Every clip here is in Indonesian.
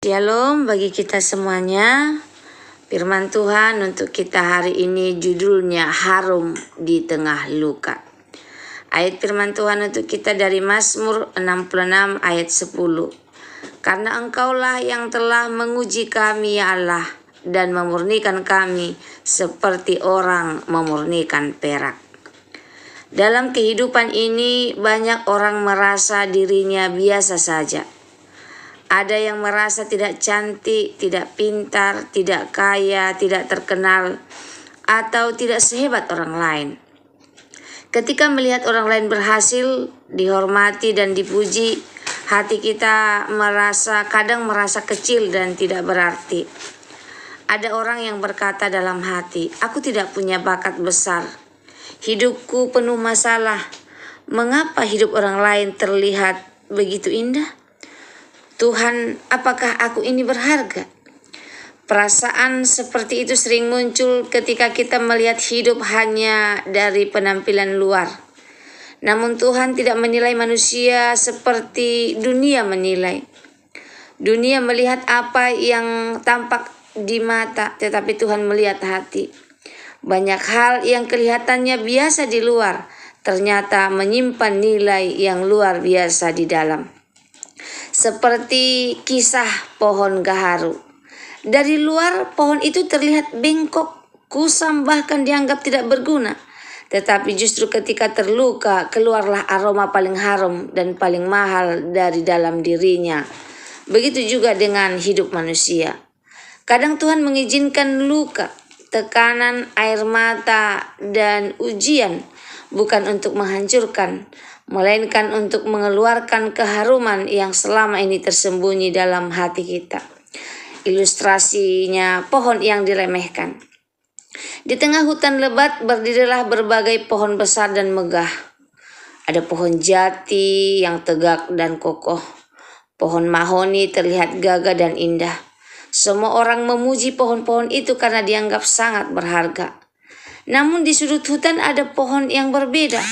Shalom bagi kita semuanya. Firman Tuhan untuk kita hari ini judulnya Harum di Tengah Luka. Ayat firman Tuhan untuk kita dari Mazmur 66 ayat 10. Karena Engkaulah yang telah menguji kami ya Allah, dan memurnikan kami seperti orang memurnikan perak. Dalam kehidupan ini banyak orang merasa dirinya biasa saja. Ada yang merasa tidak cantik, tidak pintar, tidak kaya, tidak terkenal, atau tidak sehebat orang lain. Ketika melihat orang lain berhasil, dihormati dan dipuji, hati kita kadang merasa kecil dan tidak berarti. Ada orang yang berkata dalam hati, aku tidak punya bakat besar. Hidupku penuh masalah. Mengapa hidup orang lain terlihat begitu indah? Tuhan, apakah aku ini berharga? Perasaan seperti itu sering muncul ketika kita melihat hidup hanya dari penampilan luar. Namun Tuhan tidak menilai manusia seperti dunia menilai. Dunia melihat apa yang tampak di mata, tetapi Tuhan melihat hati. Banyak hal yang kelihatannya biasa di luar, ternyata menyimpan nilai yang luar biasa di dalam. Seperti kisah pohon gaharu. Dari luar pohon itu terlihat bengkok, kusam, bahkan dianggap tidak berguna. Tetapi justru ketika terluka, keluarlah aroma paling harum dan paling mahal dari dalam dirinya. Begitu juga dengan hidup manusia. Kadang Tuhan mengizinkan luka, tekanan, air mata, dan ujian bukan untuk menghancurkan, melainkan untuk mengeluarkan keharuman yang selama ini tersembunyi dalam hati kita. Ilustrasinya pohon yang diremehkan. Di tengah hutan lebat berdirilah berbagai pohon besar dan megah. Ada pohon jati yang tegak dan kokoh. Pohon mahoni terlihat gagah dan indah. Semua orang memuji pohon-pohon itu karena dianggap sangat berharga. Namun di sudut hutan ada pohon yang berbeda.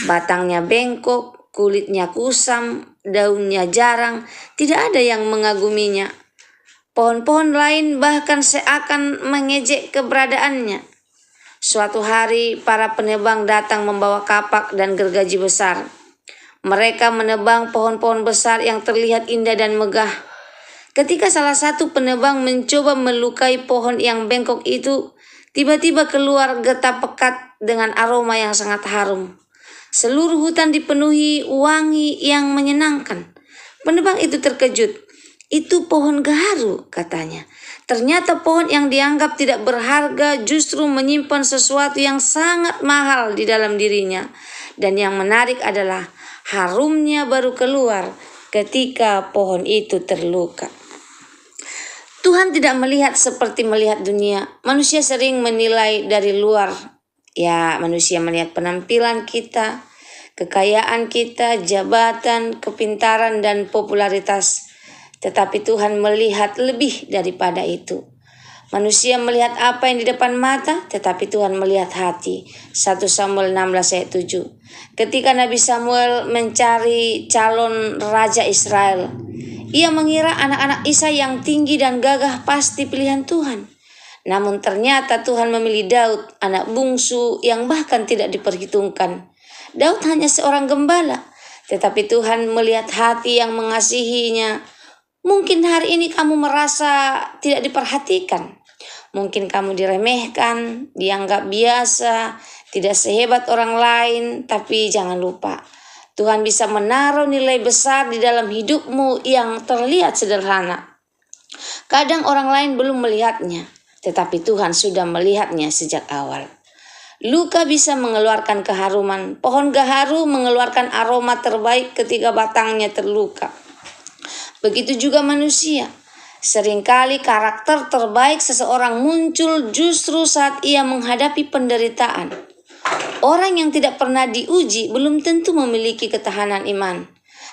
Batangnya bengkok, kulitnya kusam, daunnya jarang, tidak ada yang mengaguminya. Pohon-pohon lain bahkan seakan mengejek keberadaannya. Suatu hari para penebang datang membawa kapak dan gergaji besar. Mereka menebang pohon-pohon besar yang terlihat indah dan megah. Ketika salah satu penebang mencoba melukai pohon yang bengkok itu, tiba-tiba keluar getah pekat dengan aroma yang sangat harum. Seluruh hutan dipenuhi wangi yang menyenangkan. Penebang itu terkejut. Itu pohon gaharu, katanya. Ternyata pohon yang dianggap tidak berharga justru menyimpan sesuatu yang sangat mahal di dalam dirinya. Dan yang menarik adalah harumnya baru keluar ketika pohon itu terluka. Tuhan tidak melihat seperti melihat dunia. Manusia sering menilai dari luar. Ya, manusia melihat penampilan kita, kekayaan kita, jabatan, kepintaran, dan popularitas. Tetapi Tuhan melihat lebih daripada itu. Manusia melihat apa yang di depan mata, tetapi Tuhan melihat hati. 1 Samuel 16 ayat 7. Ketika Nabi Samuel mencari calon raja Israel, ia mengira anak-anak Isa yang tinggi dan gagah pasti pilihan Tuhan. Namun ternyata Tuhan memilih Daud, anak bungsu yang bahkan tidak diperhitungkan. Daud hanya seorang gembala, tetapi Tuhan melihat hati yang mengasihinya. Mungkin hari ini kamu merasa tidak diperhatikan. Mungkin kamu diremehkan, dianggap biasa, tidak sehebat orang lain, tapi jangan lupa. Tuhan bisa menaruh nilai besar di dalam hidupmu yang terlihat sederhana. Kadang orang lain belum melihatnya, tetapi Tuhan sudah melihatnya sejak awal. Luka bisa mengeluarkan keharuman. Pohon gaharu mengeluarkan aroma terbaik ketika batangnya terluka. Begitu juga manusia. Seringkali karakter terbaik seseorang muncul justru saat ia menghadapi penderitaan. Orang yang tidak pernah diuji belum tentu memiliki ketahanan iman.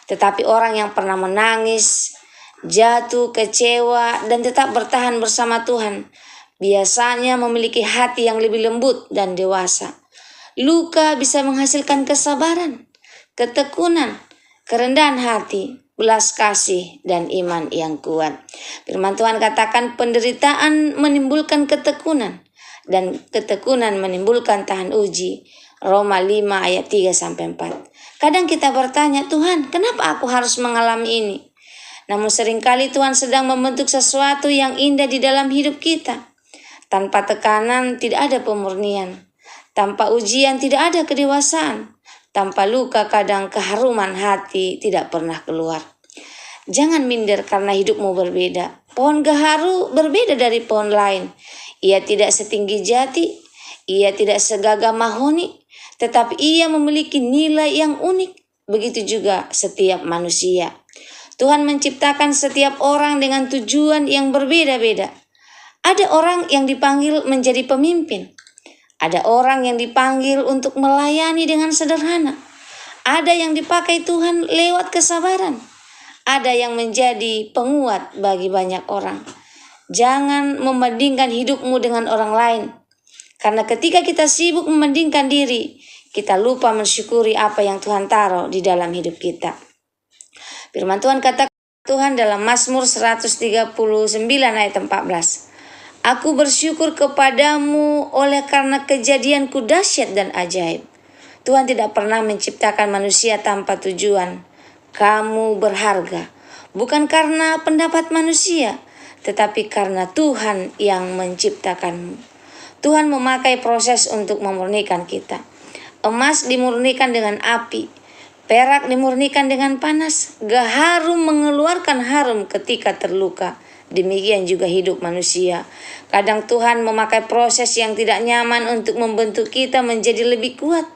Tetapi orang yang pernah menangis, jatuh, kecewa, dan tetap bertahan bersama Tuhan, biasanya memiliki hati yang lebih lembut dan dewasa. Luka bisa menghasilkan kesabaran, ketekunan, kerendahan hati. belas kasih, dan iman yang kuat. Firman Tuhan katakan penderitaan menimbulkan ketekunan, dan ketekunan menimbulkan tahan uji. Roma 5 ayat 3-4. Kadang kita bertanya, Tuhan, kenapa aku harus mengalami ini? Namun seringkali Tuhan sedang membentuk sesuatu yang indah di dalam hidup kita. Tanpa tekanan tidak ada pemurnian. Tanpa ujian tidak ada kedewasaan. Tanpa luka kadang keharuman hati tidak pernah keluar. Jangan minder karena hidupmu berbeda. Pohon gaharu berbeda dari pohon lain. Ia tidak setinggi jati, ia tidak segagah mahoni, tetapi ia memiliki nilai yang unik. Begitu juga setiap manusia. Tuhan menciptakan setiap orang dengan tujuan yang berbeda-beda. Ada orang yang dipanggil menjadi pemimpin. Ada orang yang dipanggil untuk melayani dengan sederhana. Ada yang dipakai Tuhan lewat kesabaran. Ada yang menjadi penguat bagi banyak orang. Jangan membandingkan hidupmu dengan orang lain. Karena ketika kita sibuk membandingkan diri, kita lupa mensyukuri apa yang Tuhan taruh di dalam hidup kita. Firman Tuhan kata Tuhan dalam Mazmur 139 ayat 14. Aku bersyukur kepadamu oleh karena kejadianku dahsyat dan ajaib. Tuhan tidak pernah menciptakan manusia tanpa tujuan. Kamu berharga, bukan karena pendapat manusia, tetapi karena Tuhan yang menciptakanmu. Tuhan memakai proses untuk memurnikan kita. Emas dimurnikan dengan api, perak dimurnikan dengan panas, gaharu mengeluarkan harum ketika terluka. Demikian juga hidup manusia. Kadang Tuhan memakai proses yang tidak nyaman untuk membentuk kita menjadi lebih kuat.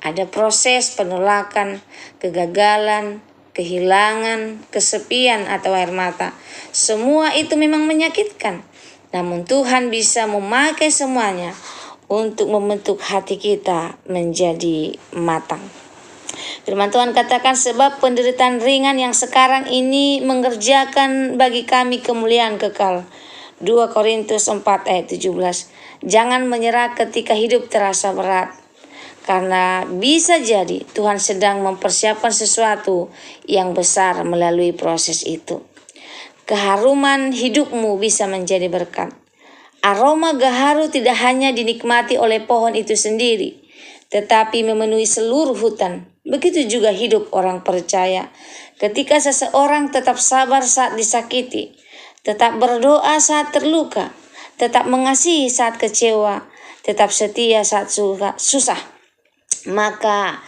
Ada proses penolakan, kegagalan, kehilangan, kesepian atau air mata. Semua itu memang menyakitkan. Namun Tuhan bisa memakai semuanya untuk membentuk hati kita menjadi matang. Firman Tuhan katakan sebab penderitaan ringan yang sekarang ini mengerjakan bagi kami kemuliaan kekal. 2 Korintus 4 ayat 17. Jangan menyerah ketika hidup terasa berat. Karena bisa jadi Tuhan sedang mempersiapkan sesuatu yang besar melalui proses itu. Keharuman hidupmu bisa menjadi berkat. Aroma gaharu tidak hanya dinikmati oleh pohon itu sendiri, tetapi memenuhi seluruh hutan. Begitu juga hidup orang percaya. Ketika seseorang tetap sabar saat disakiti, tetap berdoa saat terluka, tetap mengasihi saat kecewa, tetap setia saat susah, maka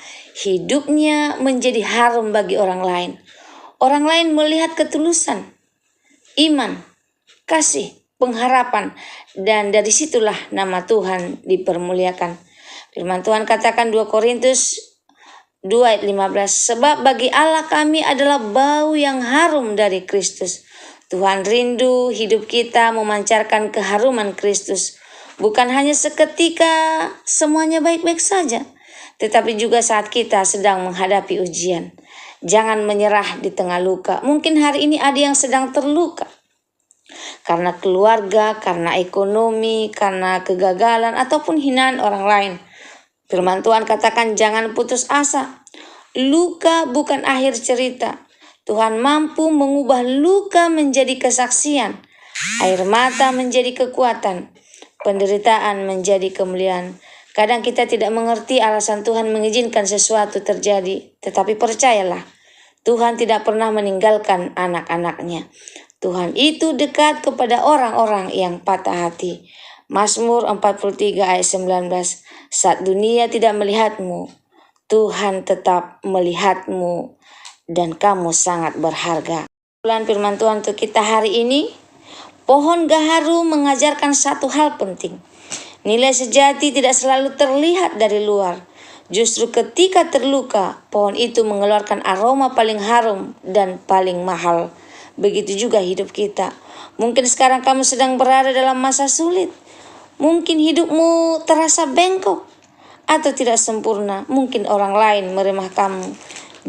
hidupnya menjadi harum bagi orang lain. Orang lain melihat ketulusan, iman, kasih, pengharapan, dan dari situlah nama Tuhan dipermuliakan. Firman Tuhan katakan 2 Korintus 2 ayat 15. Sebab bagi Allah kami adalah bau yang harum dari Kristus. Tuhan rindu hidup kita memancarkan keharuman Kristus. Bukan hanya seketika semuanya baik-baik saja, tetapi juga saat kita sedang menghadapi ujian. Jangan menyerah di tengah luka. Mungkin hari ini ada yang sedang terluka. Karena keluarga, karena ekonomi, karena kegagalan, ataupun hinaan orang lain. Firman Tuhan katakan jangan putus asa. Luka bukan akhir cerita. Tuhan mampu mengubah luka menjadi kesaksian. Air mata menjadi kekuatan. Penderitaan menjadi kemuliaan. Kadang kita tidak mengerti alasan Tuhan mengizinkan sesuatu terjadi. Tetapi percayalah, Tuhan tidak pernah meninggalkan anak-anaknya. Tuhan itu dekat kepada orang-orang yang patah hati. Mazmur 43 ayat 19. Saat dunia tidak melihatmu, Tuhan tetap melihatmu dan kamu sangat berharga. Firman Tuhan untuk kita hari ini, pohon gaharu mengajarkan satu hal penting. Nilai sejati tidak selalu terlihat dari luar. Justru ketika terluka, pohon itu mengeluarkan aroma paling harum dan paling mahal. Begitu juga hidup kita. Mungkin sekarang kamu sedang berada dalam masa sulit. Mungkin hidupmu terasa bengkok atau tidak sempurna. Mungkin orang lain meremah kamu.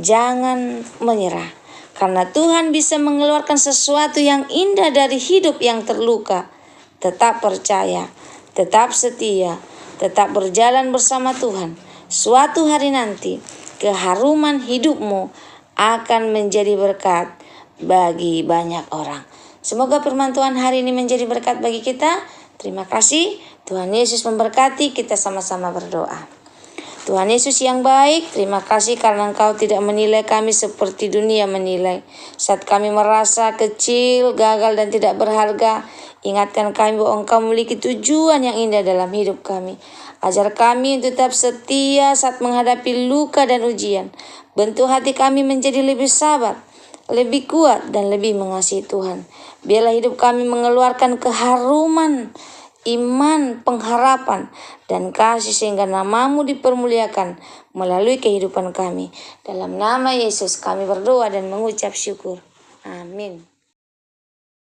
Jangan menyerah. Karena Tuhan bisa mengeluarkan sesuatu yang indah dari hidup yang terluka. Tetap percaya, tetap setia, tetap berjalan bersama Tuhan. Suatu hari nanti, keharuman hidupmu akan menjadi berkat bagi banyak orang. Semoga firman Tuhan hari ini menjadi berkat bagi kita. Terima kasih. Tuhan Yesus memberkati. Kita sama-sama berdoa. Tuhan Yesus yang baik, terima kasih karena Engkau tidak menilai kami seperti dunia menilai. Saat kami merasa kecil, gagal dan tidak berharga, ingatkan kami bahwa Engkau memiliki tujuan yang indah dalam hidup kami. Ajar kami untuk tetap setia saat menghadapi luka dan ujian. Bentuk hati kami menjadi lebih sabar, lebih kuat dan lebih mengasihi Tuhan. Biarlah hidup kami mengeluarkan keharuman, iman, pengharapan, dan kasih sehingga namamu dipermuliakan melalui kehidupan kami. Dalam nama Yesus kami berdoa dan mengucap syukur. Amin.